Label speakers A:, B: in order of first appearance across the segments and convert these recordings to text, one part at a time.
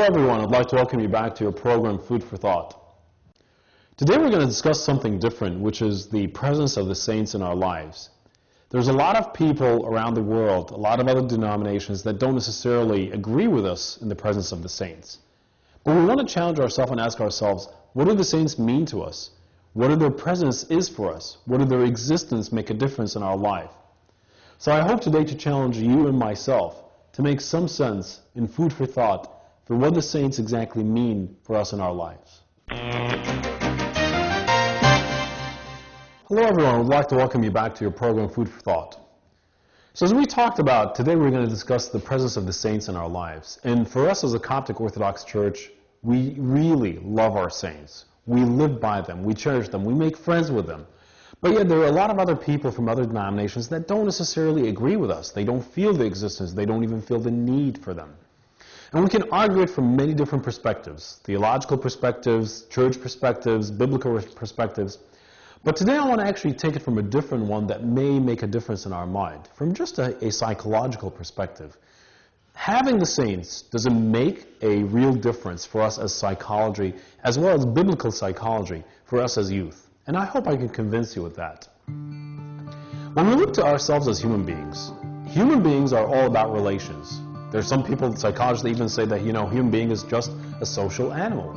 A: Hello everyone, I'd like to welcome you back to your program Food for Thought. Today we're going to discuss something different, which is the presence of the saints in our lives. There's a lot of people around the world, a lot of other denominations that don't necessarily agree with us in the presence of the saints. But we want to challenge ourselves and ask ourselves, what do the saints mean to us? What do their presence is for us? What do their existence make a difference in our life? So I hope today to challenge you and myself to make some sense in food for thought for what the saints exactly mean for us in our lives. Hello everyone, I'd like to welcome you back to your program Food for Thought. So as we talked about, today we're going to discuss the presence of the saints in our lives. And for us as a Coptic Orthodox Church, we really love our saints. We live by them, we cherish them, we make friends with them. But yet there are a lot of other people from other denominations that don't necessarily agree with us. They don't feel the existence, they don't even feel the need for them. And we can argue it from many different perspectives, theological perspectives, church perspectives, biblical perspectives. But today I want to actually take it from a different one that may make a difference in our mind, from just a psychological perspective. Having the saints, does it make a real difference for us as psychology, as well as biblical psychology, for us as youth? And I hope I can convince you with that. When we look to ourselves as human beings are all about relations. There's some people, psychologists, that even say that, human being is just a social animal,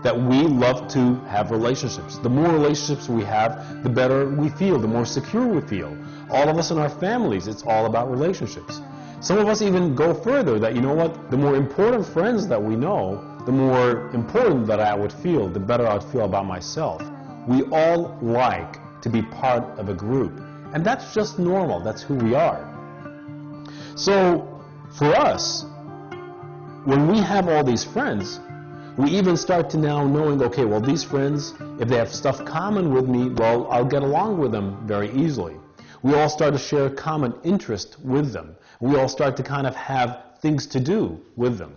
A: that we love to have relationships. The more relationships we have, the better we feel, the more secure we feel. All of us in our families, it's all about relationships. Some of us even go further, that, the more important friends that we know, the more important that I would feel, the better I would feel about myself. We all like to be part of a group, and that's just normal, that's who we are. So, for us, when we have all these friends, we even start to now knowing, okay, well, these friends, if they have stuff common with me, well, I'll get along with them very easily. We all start to share common interest with them. We all start to kind of have things to do with them.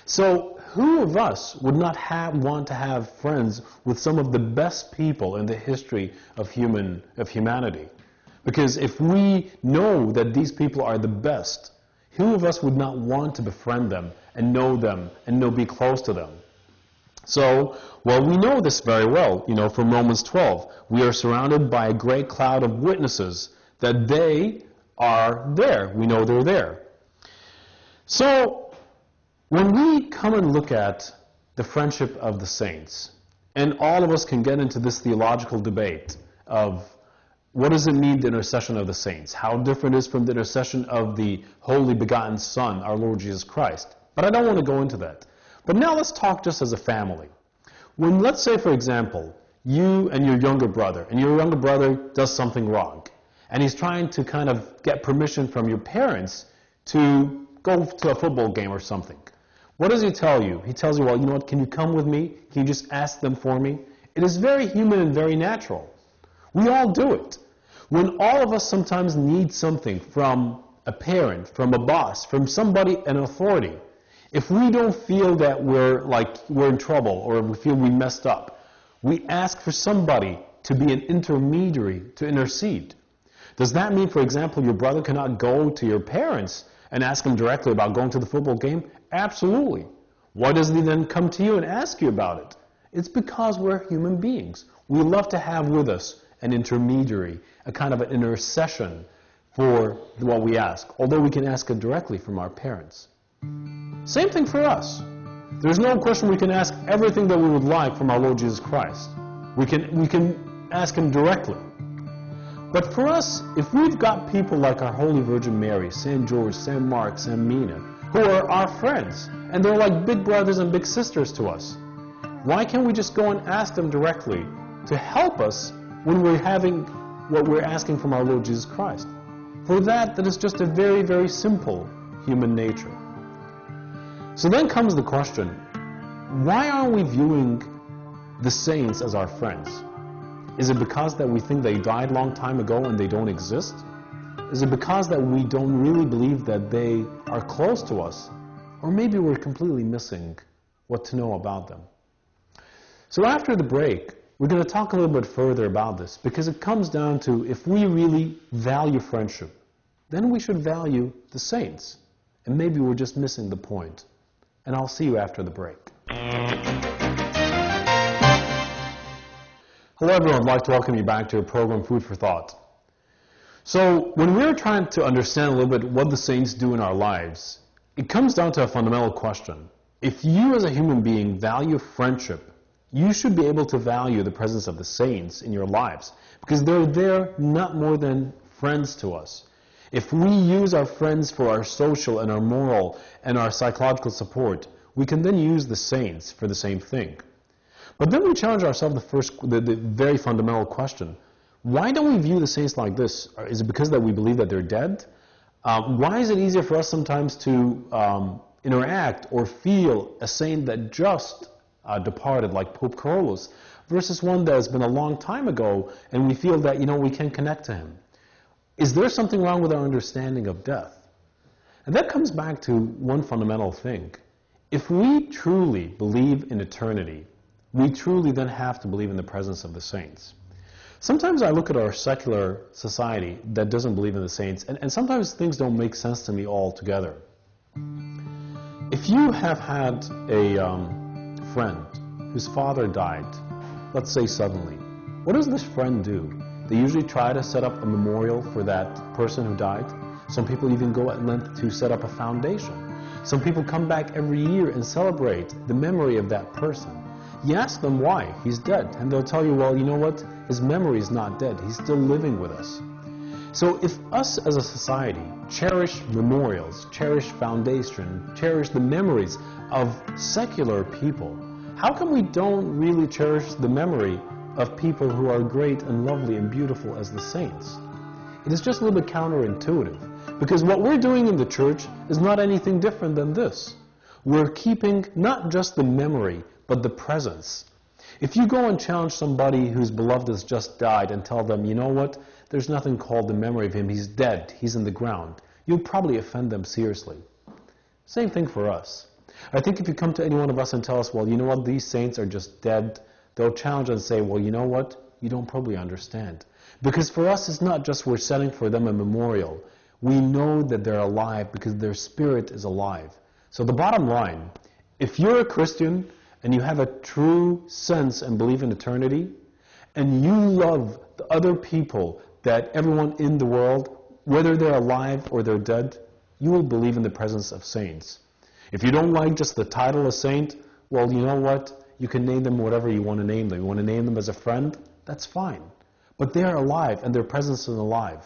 A: So who of us would not want to have friends with some of the best people in the history of humanity? Because if we know that these people are the best, who of us would not want to befriend them and be close to them? So, well, we know this very well, from Romans 12. We are surrounded by a great cloud of witnesses that they are there. We know they're there. So, when we come and look at the friendship of the saints, and all of us can get into this theological debate of what does it mean, the intercession of the saints? How different it is from the intercession of the Holy Begotten Son, our Lord Jesus Christ. But I don't want to go into that. But now let's talk just as a family. When, let's say, for example, you and your younger brother does something wrong, and he's trying to kind of get permission from your parents to go to a football game or something. What does he tell you? He tells you, well, can you come with me? Can you just ask them for me? It is very human and very natural. We all do it. When all of us sometimes need something from a parent, from a boss, from somebody in authority, if we don't feel that we're in trouble or we feel we messed up, we ask for somebody to be an intermediary, to intercede. Does that mean, for example, your brother cannot go to your parents and ask them directly about going to the football game? Absolutely. Why doesn't he then come to you and ask you about it? It's because we're human beings. We love to have with us an intermediary, a kind of an intercession for what we ask, although we can ask it directly from our parents. Same thing for us. There's no question we can ask everything that we would like from our Lord Jesus Christ. We can ask Him directly. But for us, if we've got people like our Holy Virgin Mary, St. George, St. Mark, St. Mina, who are our friends, and they're like big brothers and big sisters to us, why can't we just go and ask them directly to help us when we're having what we're asking from our Lord Jesus Christ? For that is just a very, very simple human nature. So then comes the question, why aren't we viewing the saints as our friends? Is it because that we think they died a long time ago and they don't exist? Is it because that we don't really believe that they are close to us? Or maybe we're completely missing what to know about them? So after the break, we're going to talk a little bit further about this, because it comes down to, if we really value friendship, then we should value the saints. And maybe we're just missing the point. and I'll see you after the break. Hello everyone, I'd like to welcome you back to your program, Food for Thought. So when we're trying to understand a little bit what the saints do in our lives, it comes down to a fundamental question. If you as a human being value friendship, you should be able to value the presence of the saints in your lives, because they're there not more than friends to us. If we use our friends for our social and our moral and our psychological support, we can then use the saints for the same thing. But then we challenge ourselves the very fundamental question. Why don't we view the saints like this? Is it because that we believe that they're dead? Why is it easier for us sometimes to interact or feel a saint that just departed, like Pope Carolus, versus one that has been a long time ago, and we feel that, we can connect to him? Is there something wrong with our understanding of death? And that comes back to one fundamental thing. If we truly believe in eternity, we truly then have to believe in the presence of the saints. Sometimes I look at our secular society that doesn't believe in the saints, and sometimes things don't make sense to me altogether. If you have had a friend whose father died, let's say suddenly, what does this friend do? They usually try to set up a memorial for that person who died. Some people even go at length to set up a foundation. Some people come back every year and celebrate the memory of that person. You ask them why, he's dead, and they'll tell you, well, you know what, his memory is not dead, he's still living with us. So if us as a society cherish memorials, cherish foundation, cherish the memories of secular people, how come we don't really cherish the memory of people who are great and lovely and beautiful as the saints? It is just a little bit counterintuitive, because what we're doing in the church is not anything different than this. We're keeping not just the memory, but the presence. If you go and challenge somebody whose beloved has just died and tell them, you know what, there's nothing called the memory of him, he's dead, he's in the ground, you'll probably offend them seriously. Same thing for us. I think if you come to any one of us and tell us, well, you know what, these saints are just dead, they'll challenge and say, well, you know what, you don't probably understand. Because for us, it's not just we're setting for them a memorial. We know that they're alive because their spirit is alive. So the bottom line, if you're a Christian and you have a true sense and belief in eternity, and you love the other people, that everyone in the world, whether they're alive or they're dead, you will believe in the presence of saints. If you don't like just the title of saint, well, you know what? You can name them whatever you want to name them. You want to name them as a friend? That's fine. But they are alive, and their presence is alive.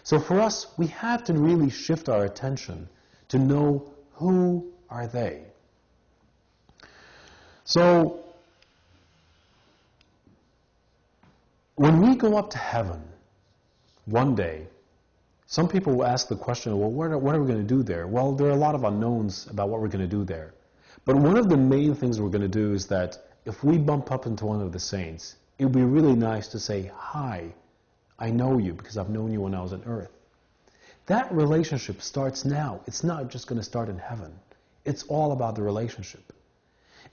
A: So for us, we have to really shift our attention to know who are they. So, when we go up to heaven one day, some people will ask the question, well, what are we going to do there? Well, there are a lot of unknowns about what we're going to do there. But one of the main things we're going to do is that if we bump up into one of the saints, it would be really nice to say, hi, I know you because I've known you when I was on earth. That relationship starts now. It's not just going to start in heaven. It's all about the relationship.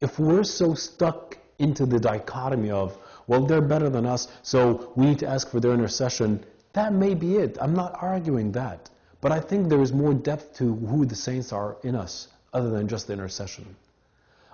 A: If we're so stuck into the dichotomy of, well, they're better than us, so we need to ask for their intercession, that may be it. I'm not arguing that. But I think there is more depth to who the saints are in us other than just the intercession.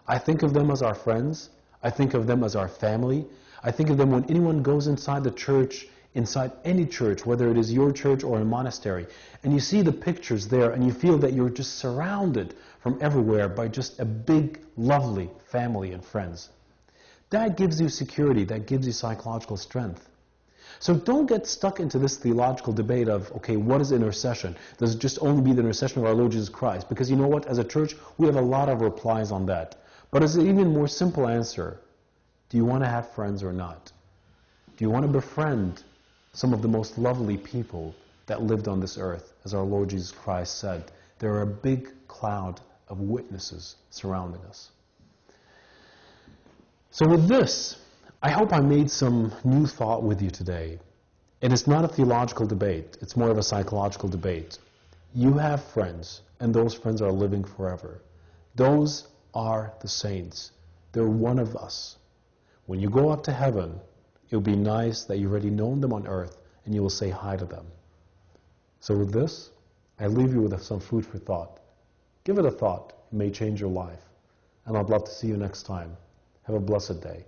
A: I think of them as our friends. I think of them as our family. I think of them when anyone goes inside the church, inside any church, whether it is your church or a monastery, and you see the pictures there and you feel that you're just surrounded from everywhere by just a big, lovely family and friends. That gives you security, that gives you psychological strength. So don't get stuck into this theological debate of, okay, what is intercession? Does it just only be the intercession of our Lord Jesus Christ? Because you know what, as a church, we have a lot of replies on that. But as an even more simple answer, do you want to have friends or not? Do you want to befriend some of the most lovely people that lived on this earth? As our Lord Jesus Christ said, there are a big cloud of witnesses surrounding us. So with this, I hope I made some new thought with you today. And it's not a theological debate, it's more of a psychological debate. You have friends, and those friends are living forever. Those are the saints. They're one of us. When you go up to heaven, it will be nice that you've already known them on earth, and you will say hi to them. So with this, I leave you with some food for thought. Give it a thought. It may change your life. And I'd love to see you next time. Have a blessed day.